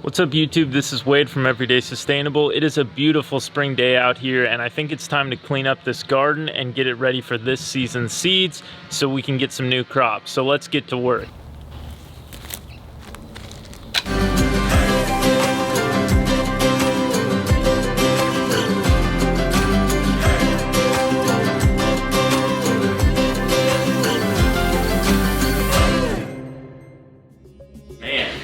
What's up YouTube, this is Wade from Everyday Sustainable. It is a beautiful spring day out here and I think it's time to clean up this garden and get it ready for this season's seeds so we can get some new crops. So let's get to work.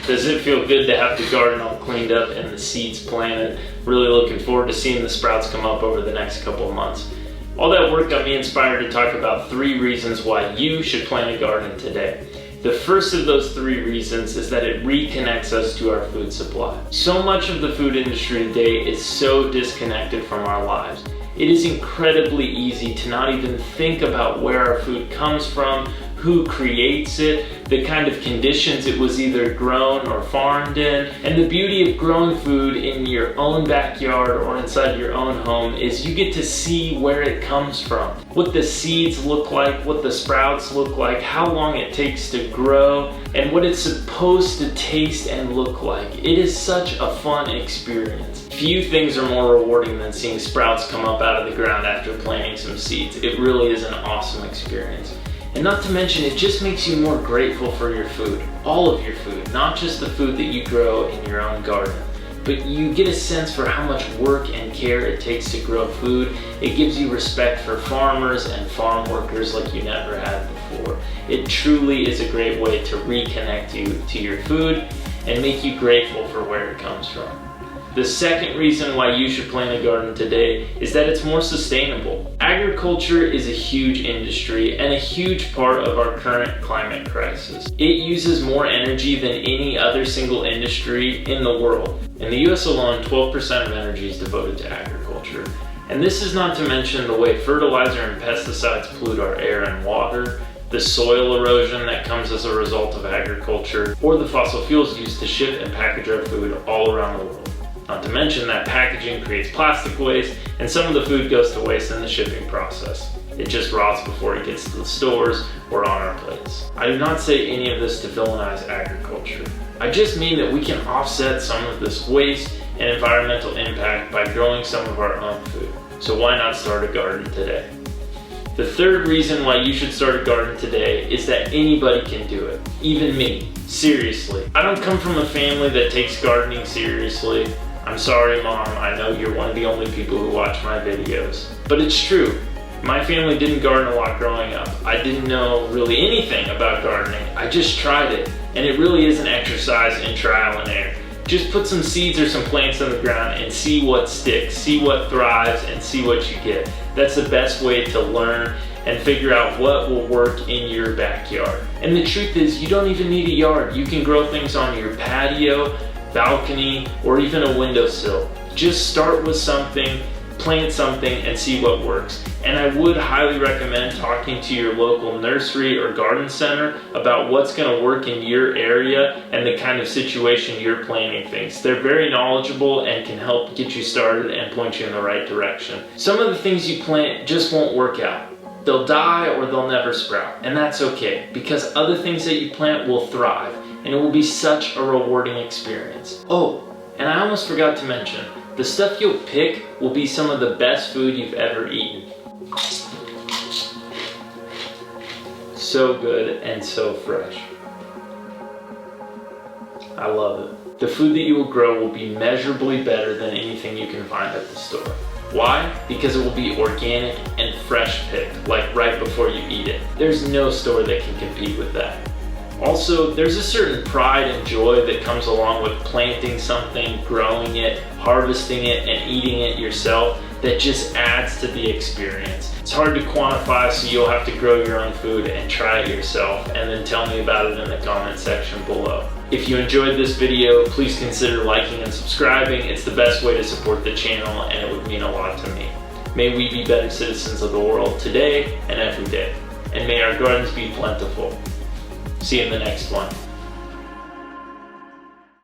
Does it feel good to have the garden all cleaned up and the seeds planted? Really looking forward to seeing the sprouts come up over the next couple of months. All that work got me inspired to talk about 3 reasons why you should plant a garden today. The first of those 3 reasons is that it reconnects us to our food supply. So much of the food industry today is so disconnected from our lives. It is incredibly easy to not even think about where our food comes from, who creates it, the kind of conditions it was either grown or farmed in. And the beauty of growing food in your own backyard or inside your own home is you get to see where it comes from. What the seeds look like, what the sprouts look like, how long it takes to grow, and what it's supposed to taste and look like. It is such a fun experience. Few things are more rewarding than seeing sprouts come up out of the ground after planting some seeds. It really is an awesome experience. And not to mention, it just makes you more grateful for your food, all of your food, not just the food that you grow in your own garden. But you get a sense for how much work and care it takes to grow food. It gives you respect for farmers and farm workers like you never had before. It truly is a great way to reconnect you to your food and make you grateful for where it comes from. The second reason why you should plant a garden today is that it's more sustainable. Agriculture is a huge industry and a huge part of our current climate crisis. It uses more energy than any other single industry in the world. In the US alone, 12% of energy is devoted to agriculture. And this is not to mention the way fertilizer and pesticides pollute our air and water, the soil erosion that comes as a result of agriculture, or the fossil fuels used to ship and package our food all around the world. Not to mention that packaging creates plastic waste, and some of the food goes to waste in the shipping process. It just rots before it gets to the stores or on our plates. I do not say any of this to villainize agriculture. I just mean that we can offset some of this waste and environmental impact by growing some of our own food. So why not start a garden today? The third reason why you should start a garden today is that anybody can do it, even me. Seriously. I don't come from a family that takes gardening seriously. I'm sorry, Mom, I know you're one of the only people who watch my videos. But it's true. My family didn't garden a lot growing up. I didn't know really anything about gardening. I just tried it, and it really is an exercise in trial and error. Just put some seeds or some plants on the ground and see what sticks, see what thrives, and see what you get. That's the best way to learn and figure out what will work in your backyard. And the truth is, you don't even need a yard. You can grow things on your patio, balcony, or even a windowsill. Just start with something, plant something, and see what works. And I would highly recommend talking to your local nursery or garden center about what's gonna work in your area and the kind of situation you're planting things. They're very knowledgeable and can help get you started and point you in the right direction. Some of the things you plant just won't work out. They'll die or they'll never sprout, and that's okay, because other things that you plant will thrive, and it will be such a rewarding experience. Oh, and I almost forgot to mention, the stuff you'll pick will be some of the best food you've ever eaten. So good and so fresh. I love it. The food that you will grow will be measurably better than anything you can find at the store. Why? Because it will be organic and fresh picked, like right before you eat it. There's no store that can compete with that. Also, there's a certain pride and joy that comes along with planting something, growing it, harvesting it, and eating it yourself that just adds to the experience. It's hard to quantify, so you'll have to grow your own food and try it yourself, and then tell me about it in the comment section below. If you enjoyed this video, please consider liking and subscribing. It's the best way to support the channel, and it would mean a lot to me. May we be better citizens of the world today and every day, and may our gardens be plentiful. See you in the next one.